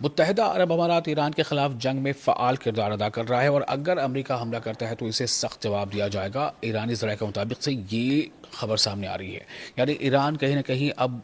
متحدہ عرب امارات ایران کے خلاف جنگ میں فعال کردار ادا کر رہا ہے اور اگر امریکہ حملہ کرتا ہے تو اسے سخت جواب دیا جائے گا۔ ایرانی ذرائع کے مطابق سے یہ خبر سامنے آ رہی ہے، یعنی ایران کہیں نہ کہیں اب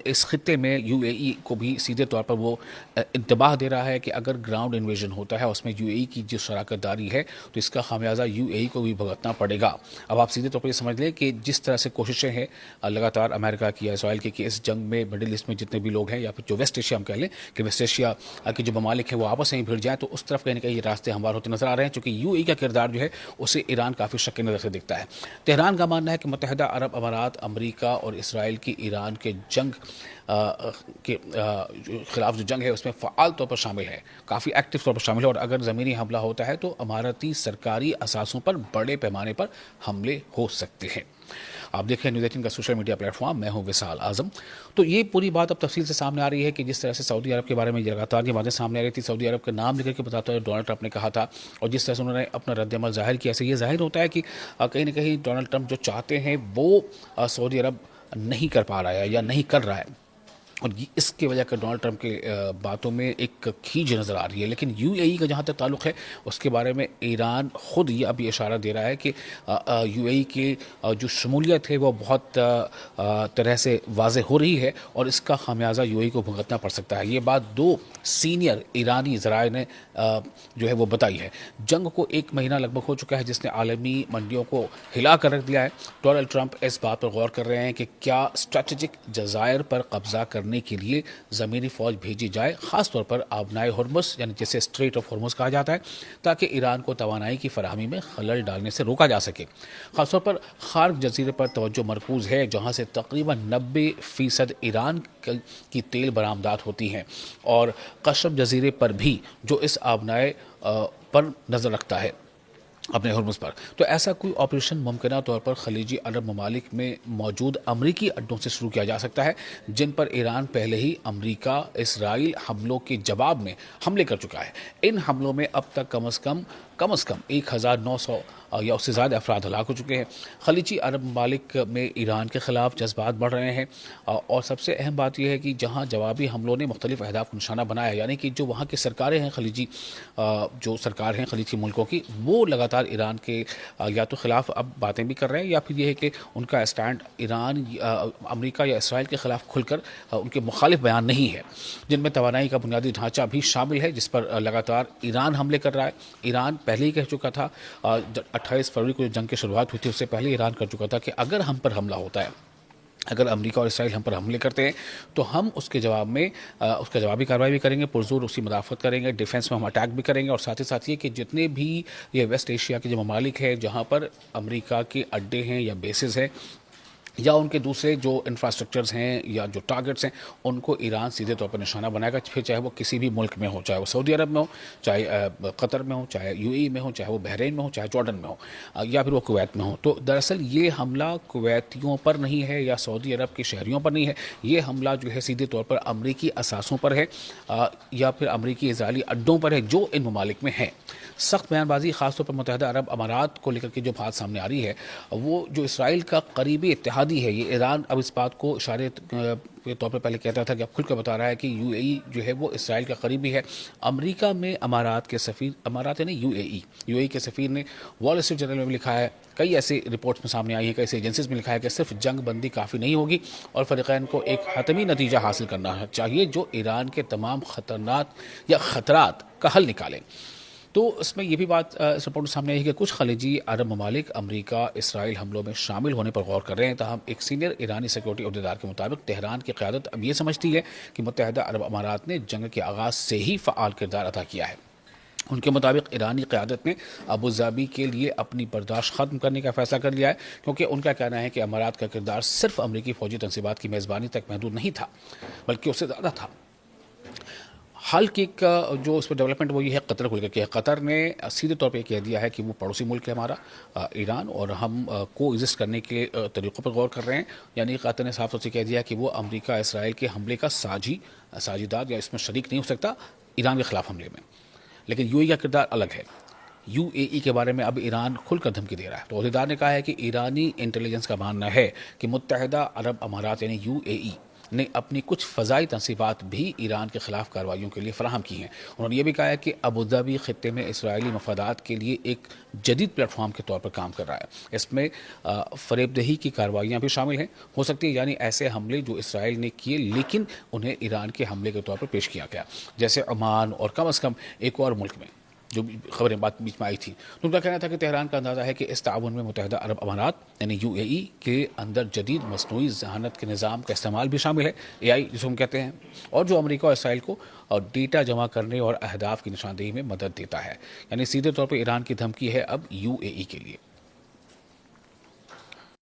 اس خطے میں یو اے ای کو بھی سیدھے طور پر وہ انتباہ دے رہا ہے کہ اگر گراؤنڈ انویژن ہوتا ہے اس میں یو اے ای کی جو شراکت داری ہے تو اس کا خمیازہ یو اے ای کو بھی بھگتنا پڑے گا۔ اب آپ سیدھے طور پر یہ سمجھ لیں کہ جس طرح سے کوششیں ہیں لگاتار امریکہ کی یا اسرائیل کی کہ اس جنگ میں مڈل ایسٹ میں جتنے بھی لوگ ہیں یا پھر جو ویسٹ ایشیا ہم کہہ لیں کہ ویسٹ ایشیا کے جو ممالک ہیں وہ آپس میں ہی بھیڑ جائیں، تو اس طرف کہیں نہ کہیں یہ راستے ہموار ہوتے نظر آ رہے ہیں، چونکہ یو اے ای کا کردار جو ہے اسے ایران کافی شک کی نظر سے دیکھتا ہے۔ تہران کا ماننا ہے کہ متحدہ عرب امارات امریکہ اور اسرائیل کی ایران کے جنگ کے خلاف جو جنگ ہے اس میں فعال طور پر شامل ہے، کافی ایکٹیو طور پر شامل ہے، اور اگر زمینی حملہ ہوتا ہے تو اماراتی سرکاری اثاثوں پر بڑے پیمانے پر حملے ہو سکتے ہیں۔ آپ دیکھیں نیوز 18 کا سوشل میڈیا پلیٹ فارم، میں ہوں وصال اعظم۔ تو یہ پوری بات اب تفصیل سے سامنے آ رہی ہے کہ جس طرح سے سعودی عرب کے بارے میں لگاتار یہ باتیں سامنے آ رہی تھی، سعودی عرب کا نام لے کر کے بتاتے ہوئے ڈونلڈ ٹرمپ نے کہا تھا، اور جس طرح سے انہوں نے اپنا رد عمل ظاہر کیا، سے یہ ظاہر ہوتا ہے کہ کہیں نہ کہیں ڈونلڈ ٹرمپ جو چاہتے ہیں وہ سعودی عرب نہیں کر پا رہا ہے یا نہیں کر رہا ہے، اور اس کی وجہ کا ڈونلڈ ٹرمپ کے باتوں میں ایک کھینچ نظر آ رہی ہے۔ لیکن یو اے ای کا جہاں تک تعلق ہے اس کے بارے میں ایران خود یہ ابھی اشارہ دے رہا ہے کہ یو اے ای کی جو شمولیت ہے وہ بہت طرح سے واضح ہو رہی ہے اور اس کا خمیازہ یو اے ای کو بھگتنا پڑ سکتا ہے۔ یہ بات دو سینئر ایرانی ذرائع نے جو ہے وہ بتائی ہے۔ جنگ کو ایک مہینہ لگ بھگ ہو چکا ہے جس نے عالمی منڈیوں کو ہلا کر رکھ دیا ہے۔ ڈونلڈ ٹرمپ اس بات پر غور کر رہے ہیں کہ کیا اسٹریٹجک جزائر پر قبضہ کرنے کے لیے زمینی فوج بھیجی جائے، خاص طور پر آبنائے ہرمز یعنی جسے اسٹریٹ آف ہرمز کہا جاتا ہے، تاکہ ایران کو توانائی کی فراہمی میں خلل ڈالنے سے روکا جا سکے۔ خاص طور پر خارق جزیرے پر توجہ مرکوز ہے جہاں سے تقریباً 90% ایران کی تیل برآمدات ہوتی ہیں، اور قشم جزیرے پر بھی جو اس آبنائے پر نظر رکھتا ہے اپنے ہرمز پر۔ تو ایسا کوئی آپریشن ممکنہ طور پر خلیجی عرب ممالک میں موجود امریکی اڈوں سے شروع کیا جا سکتا ہے، جن پر ایران پہلے ہی امریکہ اسرائیل حملوں کے جواب میں حملے کر چکا ہے۔ ان حملوں میں اب تک کم از کم 1900 یا اس سے زیادہ افراد ہلاک ہو چکے ہیں۔ خلیجی عرب ممالک میں ایران کے خلاف جذبات بڑھ رہے ہیں، اور سب سے اہم بات یہ ہے کہ جہاں جوابی حملوں نے مختلف اہداف کو نشانہ بنایا، یعنی کہ جو وہاں کی سرکاریں ہیں خلیجی جو سرکار ہیں خلیجی ملکوں کی، وہ لگاتار ایران کے یا تو خلاف اب باتیں بھی کر رہے ہیں، یا پھر یہ ہے کہ ان کا اسٹینڈ ایران امریکہ یا اسرائیل کے خلاف کھل کر ان کے مخالف بیان نہیں ہے، جن میں توانائی کا بنیادی ڈھانچہ بھی شامل ہے جس پر لگاتار ایران حملے کر رہا ہے۔ ایران پہلے ہی کہہ چکا تھا، 28 فروری کو جو جنگ کی شروعات ہوئی تھی اس سے پہلے ایران کر چکا تھا کہ اگر ہم پر حملہ ہوتا ہے، اگر امریکہ اور اسرائیل ہم پر حملے کرتے ہیں تو ہم اس کے جواب میں اس کا جوابی کارروائی بھی کریں گے، پرزور اس کی مدافعت کریں گے، ڈیفنس میں ہم اٹیک بھی کریں گے، اور ساتھ ہی ساتھ یہ کہ جتنے بھی یہ ویسٹ ایشیا کے جو ممالک ہیں جہاں پر امریکہ کے اڈے ہیں یا بیسز ہیں یا ان کے دوسرے جو انفراسٹرکچرز ہیں یا جو ٹارگٹس ہیں، ان کو ایران سیدھے طور پر نشانہ بنائے گا، پھر چاہے وہ کسی بھی ملک میں ہو، چاہے وہ سعودی عرب میں ہو، چاہے قطر میں ہو، چاہے یو اے ای میں ہو، چاہے وہ بحرین میں ہو، چاہے جارڈن میں ہو، یا پھر وہ کویت میں ہو۔ تو دراصل یہ حملہ کویتیوں پر نہیں ہے یا سعودی عرب کے شہریوں پر نہیں ہے، یہ حملہ جو ہے سیدھے طور پر امریکی اثاثوں پر ہے یا پھر امریکی اسرائیلی اڈوں پر ہے جو ان ممالک میں ہیں۔ سخت بیان بازی خاص طور پر متحدہ عرب امارات کو لے کر کے جو بات سامنے آ رہی ہے، وہ جو اسرائیل کا قریبی اتحادی ہے، یہ ایران اب اس بات کو اشارے کے طور پر پہلے کہتا تھا کہ اب کھل کر بتا رہا ہے کہ یو اے ای جو ہے وہ اسرائیل کا قریبی ہے۔ امریکہ میں امارات کے سفیر، امارات یعنی یو اے ای کے سفیر نے وال اسٹریٹ جرنل میں بھی لکھا ہے، کئی ایسے رپورٹس میں سامنے آئی ہیں، کئی ایسی ایجنسیز میں لکھا ہے کہ صرف جنگ بندی کافی نہیں ہوگی اور فریقین کو ایک حتمی نتیجہ حاصل کرنا چاہیے جو ایران کے تمام خطرات کا حل نکالے۔ تو اس میں یہ بھی بات اس رپورٹ میں سامنے آئی ہے کہ کچھ خلیجی عرب ممالک امریکہ اسرائیل حملوں میں شامل ہونے پر غور کر رہے ہیں، تاہم ایک سینئر ایرانی سیکورٹی عہدیدار کے مطابق تہران کی قیادت اب یہ سمجھتی ہے کہ متحدہ عرب امارات نے جنگ کے آغاز سے ہی فعال کردار ادا کیا ہے۔ ان کے مطابق ایرانی قیادت نے ابوظہبی کے لیے اپنی برداشت ختم کرنے کا فیصلہ کر لیا ہے، کیونکہ ان کا کہنا ہے کہ امارات کا کردار صرف امریکی فوجی تنصیبات کی میزبانی تک محدود نہیں تھا بلکہ اس سے زیادہ تھا۔ حال کی جو اس پر ڈیولپمنٹ وہ یہ ہے قطر کو لے کر کے، قطر نے سیدھے طور پہ یہ کہہ دیا ہے کہ وہ پڑوسی ملک ہے ہمارا ایران، اور ہم کو ایگزسٹ کرنے کے طریقوں پر غور کر رہے ہیں، یعنی قطر نے صاف طور سے کہہ دیا کہ وہ امریکہ اسرائیل کے حملے کا ساجدار یا اس میں شریک نہیں ہو سکتا ایران کے خلاف حملے میں۔ لیکن یو اے ای کا کردار الگ ہے، یو اے ای کے بارے میں اب ایران کھل کر دھمکی دے رہا ہے۔ تو عہدیدار نے کہا ہے کہ ایرانی انٹیلیجنس کا ماننا ہے کہ متحدہ عرب امارات یعنی یو اے ای نے اپنی کچھ فضائی تنصیبات بھی ایران کے خلاف کارروائیوں کے لیے فراہم کی ہیں. انہوں نے یہ بھی کہا ہے کہ ابوظہبی خطے میں اسرائیلی مفادات کے لیے ایک جدید پلیٹ فارم کے طور پر کام کر رہا ہے. اس میں فریب دہی کی کارروائیاں بھی شامل ہیں ہو سکتی ہے، یعنی ایسے حملے جو اسرائیل نے کیے لیکن انہیں ایران کے حملے کے طور پر پیش کیا گیا، جیسے عمان اور کم از کم ایک اور ملک میں جو خبریں بات بیچ میں آئی تھی. تو ان کا کہنا تھا کہ تہران کا اندازہ ہے کہ اس تعاون میں متحدہ عرب امارات یعنی UAE کے اندر جدید مصنوعی ذہانت کے نظام کا استعمال بھی شامل ہے، AI جسے ہم کہتے ہیں، اور جو امریکہ اور اسرائیل کو ڈیٹا جمع کرنے اور اہداف کی نشاندہی میں مدد دیتا ہے. یعنی سیدھے طور پر ایران کی دھمکی ہے اب UAE کے لیے.